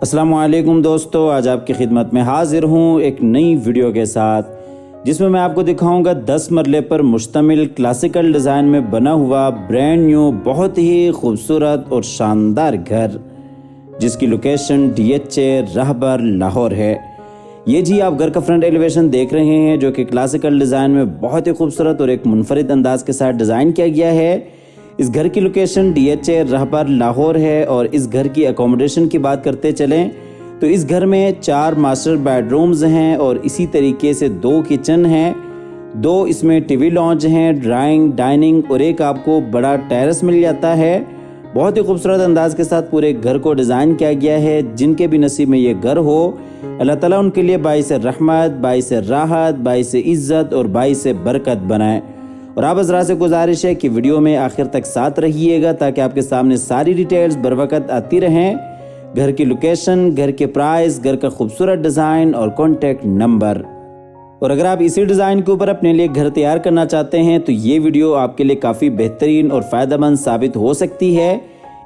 अस्सलामुअलैकुम दोस्तों, आज आपकी खिदमत में हाजिर हूँ एक नई वीडियो के साथ जिसमें मैं आपको दिखाऊंगा 10 मरले पर मुश्तमिल क्लासिकल डिज़ाइन में बना हुआ ब्रांड न्यू बहुत ही खूबसूरत और शानदार घर, जिसकी लोकेशन DHA रहबर लाहौर है। ये जी आप घर का फ्रंट एलिवेशन देख रहे हैं, जो कि क्लासिकल डिज़ाइन में बहुत ही खूबसूरत और एक मुनफरिद अंदाज के साथ डिज़ाइन किया गया है। इस घर की लोकेशन DHA रहबर लाहौर है। और इस घर की अकोमोडेशन की बात करते चलें तो इस घर में 4 मास्टर बेडरूम्स हैं और इसी तरीके से 2 किचन हैं, 2 इसमें टीवी लॉन्च हैं, ड्राइंग, डाइनिंग और एक आपको बड़ा टेरेस मिल जाता है। बहुत ही खूबसूरत अंदाज के साथ पूरे घर को डिज़ाइन किया गया है। जिनके भी नसीब में ये घर हो, अल्लाह ताला उनके लिए बाइस रहमत, बाइस राहत, बाइस इज़्ज़त और बाइस बरकत बनाए। और आप हज़रात से गुजारिश है कि वीडियो में आखिर तक साथ रहिएगा ताकि आपके सामने सारी डिटेल्स बर वक्त आती रहें। घर की लोकेशन, घर के प्राइस, घर का खूबसूरत डिज़ाइन और कॉन्टेक्ट नंबर। और अगर आप इसी डिज़ाइन के ऊपर अपने लिए घर तैयार करना चाहते हैं तो ये वीडियो आपके लिए काफ़ी बेहतरीन और फ़ायदेमंद साबित हो सकती है,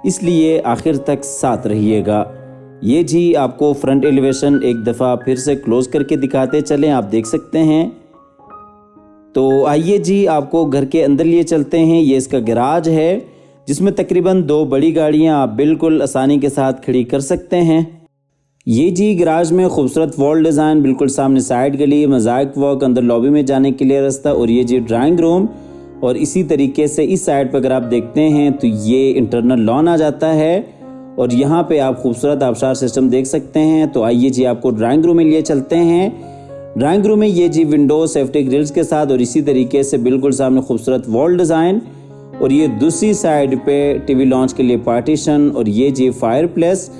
इसलिए आखिर तक साथ रहिएगा। ये जी आपको फ्रंट एलिवेशन एक दफ़ा फिर से क्लोज करके दिखाते चलें, आप देख सकते हैं। तो आइए जी आपको घर के अंदर लिए चलते हैं। ये इसका गैराज है जिसमें तकरीबन 2 बड़ी गाड़ियां आप बिल्कुल आसानी के साथ खड़ी कर सकते हैं। ये जी गैराज में खूबसूरत वॉल डिज़ाइन, बिल्कुल सामने साइड गली, मोज़ाइक वर्क, अंदर लॉबी में जाने के लिए रास्ता। और ये जी ड्राइंग रूम। और इसी तरीके से इस साइड पर अगर आप देखते हैं तो ये इंटरनल लॉन आ जाता है और यहाँ पे आप खूबसूरत आबशार सिस्टम देख सकते हैं। तो आइए जी आपको ड्राइंग रूम में लिए चलते हैं। ड्राइंग रूम में ये जी विंडो सेफ्टी ग्रिल्स के साथ और इसी तरीके से बिल्कुल सामने खूबसूरत वॉल डिज़ाइन। और ये दूसरी साइड पे टीवी लॉन्च के लिए पार्टीशन और ये जी फायर प्लेस।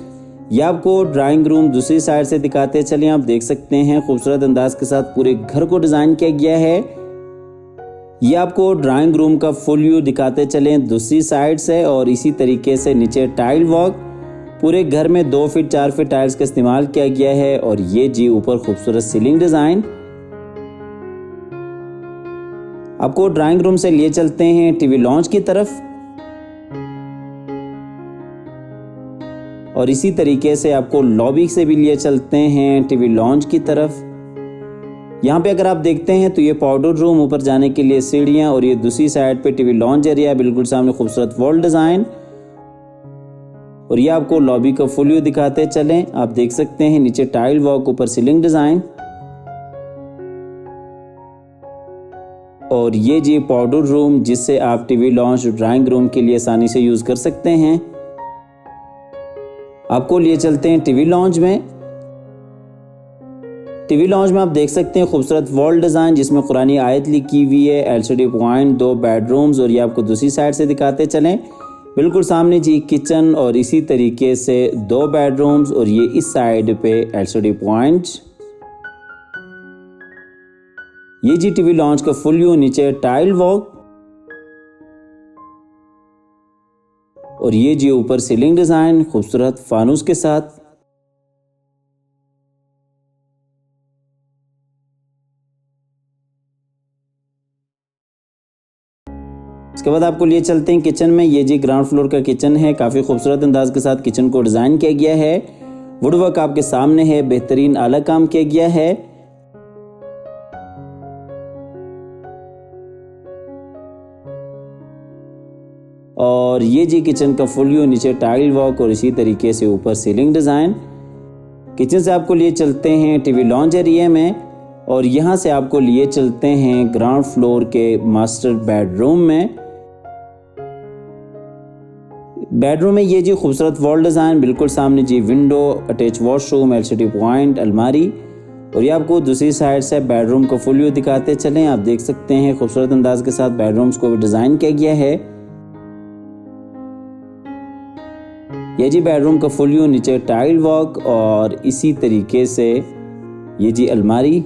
ये आपको ड्राइंग रूम दूसरी साइड से दिखाते चलें, आप देख सकते हैं खूबसूरत अंदाज के साथ पूरे घर को डिज़ाइन किया गया है। ये आपको ड्राइंग रूम का फुल व्यू दिखाते चलें दूसरी साइड से। और इसी तरीके से नीचे टाइल वर्क, पूरे घर में 2 फीट 4 फीट टाइल्स का इस्तेमाल किया गया है। और ये जी ऊपर खूबसूरत सीलिंग डिज़ाइन। आपको ड्राइंग रूम से लिए चलते हैं टीवी लॉन्च की तरफ। और इसी तरीके से आपको लॉबी से भी लिए चलते हैं टीवी लॉन्च की तरफ। यहाँ पे अगर आप देखते हैं तो ये पाउडर रूम, ऊपर जाने के लिए सीढ़ियाँ। और ये दूसरी साइड पे टीवी लॉन्च एरिया, बिल्कुल सामने खूबसूरत वॉल डिज़ाइन। और ये आपको लॉबी का फुल व्यू दिखाते चलें, आप देख सकते हैं नीचे टाइल वर्क, ऊपर सीलिंग डिज़ाइन। और ये जी पाउडर रूम, जिससे आप टीवी लॉन्च ड्राइंग रूम के लिए आसानी से यूज़ कर सकते हैं। आपको लिए चलते हैं टीवी लॉन्च में। टीवी लॉन्च में आप देख सकते हैं खूबसूरत वॉल डिज़ाइन जिसमें कुरानी आयत लिखी हुई है, LCD पॉइंट, 2 बेडरूम्स। और ये आपको दूसरी साइड से दिखाते चलें, बिल्कुल सामने जी किचन और इसी तरीके से 2 बेडरूम्स। और ये इस साइड पे LCD पॉइंट। ये जी टीवी लॉन्च का फुल व्यू, नीचे टाइल वर्क। और ये जी ऊपर सीलिंग डिज़ाइन खूबसूरत फानूस के साथ। इसके बाद आपको लिए चलते हैं किचन में। ये जी ग्राउंड फ्लोर का किचन है, काफ़ी खूबसूरत अंदाज के साथ किचन को डिज़ाइन किया गया है। वुड वर्क आपके सामने है, बेहतरीन आला काम किया गया है। और ये जी किचन का फुल व्यू, नीचे टाइल वर्क और इसी तरीके से ऊपर सीलिंग डिज़ाइन। किचन से आपको लिए चलते हैं टीवी लॉन्च एरिया में। और यहाँ से आपको लिए चलते हैं ग्राउंड फ्लोर के मास्टर बेडरूम में। बेडरूम में ये जी खूबसूरत वॉल डिज़ाइन, बिल्कुल सामने जी window, attach washroom, LCD point, अलमारी। और ये आपको दूसरी साइड से बेडरूम का फुल व्यू दिखाते चलें, आप देख सकते हैं खूबसूरत अंदाज के साथ बेडरूम्स को भी डिज़ाइन किया गया है। ये जी बेडरूम का फुल व्यू, नीचे टाइल वर्क और इसी तरीके से ये जी अलमारी।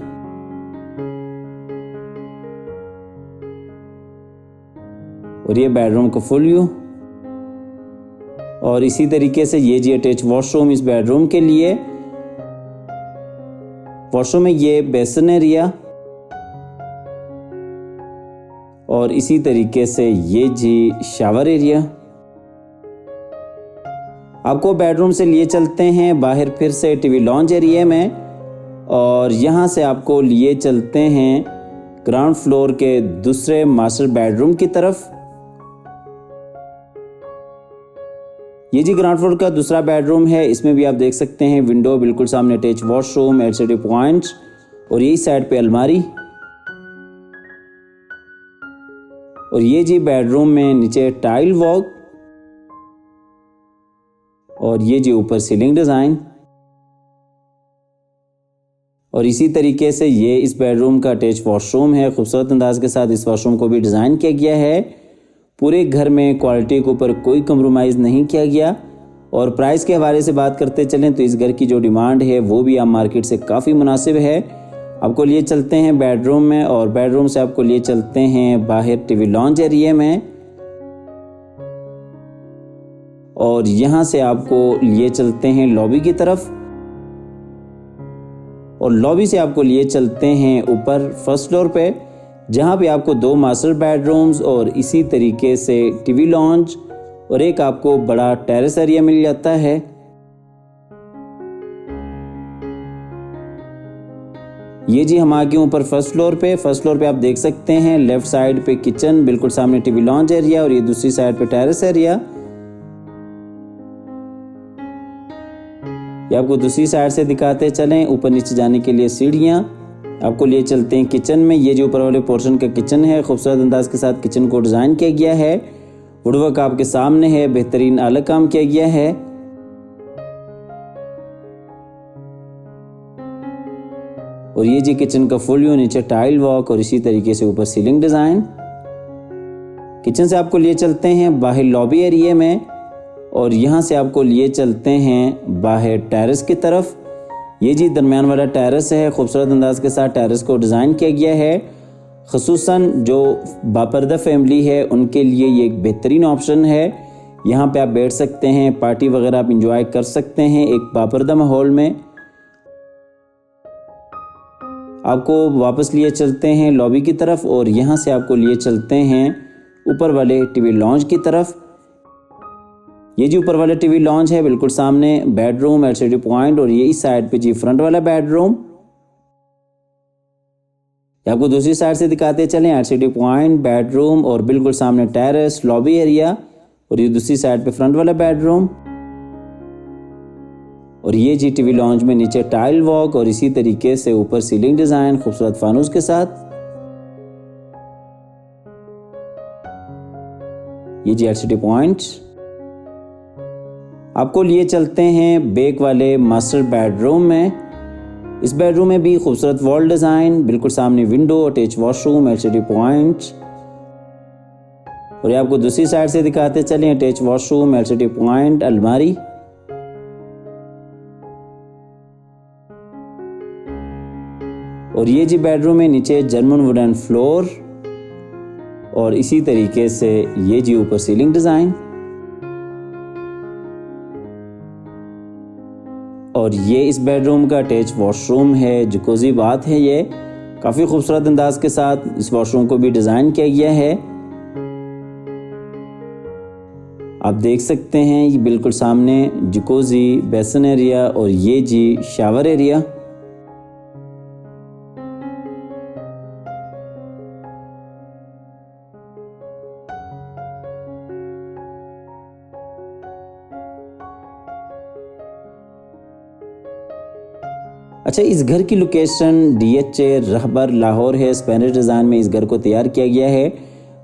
और ये बेडरूम का फुल व्यू। और इसी तरीके से ये जी अटैच वॉशरूम इस बेडरूम के लिए। वॉशरूम में ये बेसिन एरिया। और इसी तरीके से ये जी शावर एरिया। आपको बेडरूम से लिए चलते हैं बाहर फिर से टीवी लॉन्च एरिया में, और यहाँ से आपको लिए चलते हैं ग्राउंड फ्लोर के दूसरे मास्टर बेडरूम की तरफ। ये जी ग्राउंड फ्लोर का दूसरा बेडरूम है। इसमें भी आप देख सकते हैं विंडो, बिल्कुल सामने अटैच वॉशरूम, एलसीडी पॉइंट्स, और यही साइड पे अलमारी। और ये जी बेडरूम में नीचे टाइल वॉक, और ये जी ऊपर सीलिंग डिजाइन। और इसी तरीके से ये इस बेडरूम का अटैच वॉशरूम है। खूबसूरत अंदाज के साथ इस वॉशरूम को भी डिज़ाइन किया गया है। पूरे घर में क्वालिटी के ऊपर कोई कम्प्रोमाइज़ नहीं किया गया। और प्राइस के हवाले से बात करते चलें तो इस घर की जो डिमांड है वो भी आम मार्केट से काफ़ी मुनासिब है। आपको लिए चलते हैं बेडरूम में, और बेडरूम से आपको लिए चलते हैं बाहर टीवी लॉन्च एरिया में, और यहाँ से आपको लिए चलते हैं लॉबी की तरफ, और लॉबी से आपको लिए चलते हैं ऊपर फर्स्ट फ्लोर पे, जहाँ पे आपको 2 मास्टर बेडरूम्स और इसी तरीके से टीवी लॉन्च और एक आपको बड़ा टेरेस एरिया मिल जाता है। ये जी हम आ गए ऊपर फर्स्ट फ्लोर पे। फर्स्ट फ्लोर पे आप देख सकते हैं लेफ्ट साइड पे किचन, बिल्कुल सामने टीवी लॉन्च एरिया, और ये दूसरी साइड पे टेरेस एरिया। ये आपको दूसरी साइड से दिखाते चलें। ऊपर नीचे जाने के लिए सीढ़ियाँ। आपको लिए चलते हैं किचन में। ये जो ऊपर वाले पोर्शन का किचन है, खूबसूरत अंदाज के साथ किचन को डिज़ाइन किया गया है। वुडवर्क आपके सामने है, बेहतरीन आला काम किया गया है। और ये जी किचन का फुल व्यू, नीचे टाइल वॉक और इसी तरीके से ऊपर सीलिंग डिज़ाइन। किचन से आपको लिए चलते हैं बाहर लॉबी एरिया में, और यहाँ से आपको लिए चलते हैं बाहर टेरेस की तरफ। ये जी दरमियान वाला टेरेस है। खूबसूरत अंदाज के साथ टेरेस को डिज़ाइन किया गया है। ख़ुसूसन जो बापर्दा फैमिली है उनके लिए ये एक बेहतरीन ऑप्शन है। यहाँ पे आप बैठ सकते हैं, पार्टी वगैरह आप इंजॉय कर सकते हैं एक बापर्दा माहौल में। आपको वापस लिए चलते हैं लॉबी की तरफ, और यहाँ से आपको लिए चलते हैं ऊपर वाले टीवी लॉन्च की तरफ। ये जी ऊपर वाला टीवी लॉन्च है, बिल्कुल सामने बेडरूम, एलसीडी पॉइंट, और ये इस साइड पे जी फ्रंट वाला बेडरूम। आपको दूसरी साइड से दिखाते चलें, एलसीडी पॉइंट, बेडरूम, और बिल्कुल सामने टेरेस, लॉबी एरिया, और ये दूसरी साइड पे फ्रंट वाला बेडरूम। और ये जी टीवी लॉन्च में नीचे टाइल वॉक और इसी तरीके से ऊपर सीलिंग डिजाइन खूबसूरत फानूस के साथ। ये जी एलसीडी पॉइंट्स। आपको लिए चलते हैं बैक वाले मास्टर बेडरूम में। इस बेडरूम में भी खूबसूरत वॉल डिज़ाइन, बिल्कुल सामने window, attach washroom, LCD points. और ये आपको दूसरी साइड से दिखाते चलें, अटैच वॉशरूम, एलसीडी पॉइंट, अलमारी। और ये जी बेडरूम में नीचे जर्मन वुडन फ्लोर, और इसी तरीके से ये जी ऊपर सीलिंग डिज़ाइन। और ये इस बेडरूम का अटैच वॉशरूम है, जकूज़ी बात है। ये काफ़ी खूबसूरत अंदाज के साथ इस वॉशरूम को भी डिज़ाइन किया गया है। आप देख सकते हैं ये बिल्कुल सामने जकूज़ी, बेसन एरिया, और ये जी शावर एरिया। अच्छा, इस घर की लोकेशन DHA रहबर लाहौर है। स्पेनिश डिज़ाइन में इस घर को तैयार किया गया है।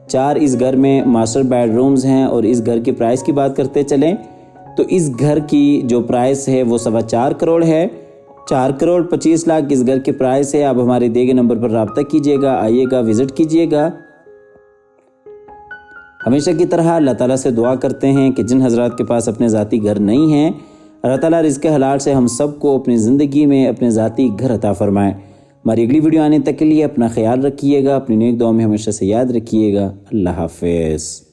4 इस घर में मास्टर बेडरूम्स हैं। और इस घर की प्राइस की बात करते चलें तो इस घर की जो प्राइस है वो 4.25 करोड़ है। 4 करोड़ 25 लाख इस घर की प्राइस है। आप हमारे दिए गए नंबर पर रब्ता कीजिएगा, आइएगा, विज़िट कीजिएगा। हमेशा की तरह अल्लाह ताला से दुआ करते हैं कि जिन हजरात के पास अपने ज़ाती घर नहीं हैं, अल्लाह ताला रिज़्क़ हलाल से हम सबको अपनी ज़िंदगी में अपने ज़ाती घर अता फरमाएं। हमारी अगली वीडियो आने तक के लिए अपना ख्याल रखिएगा, अपनी नेक दुआ में हमेशा से याद रखिएगा। अल्लाह हाफ़िज़।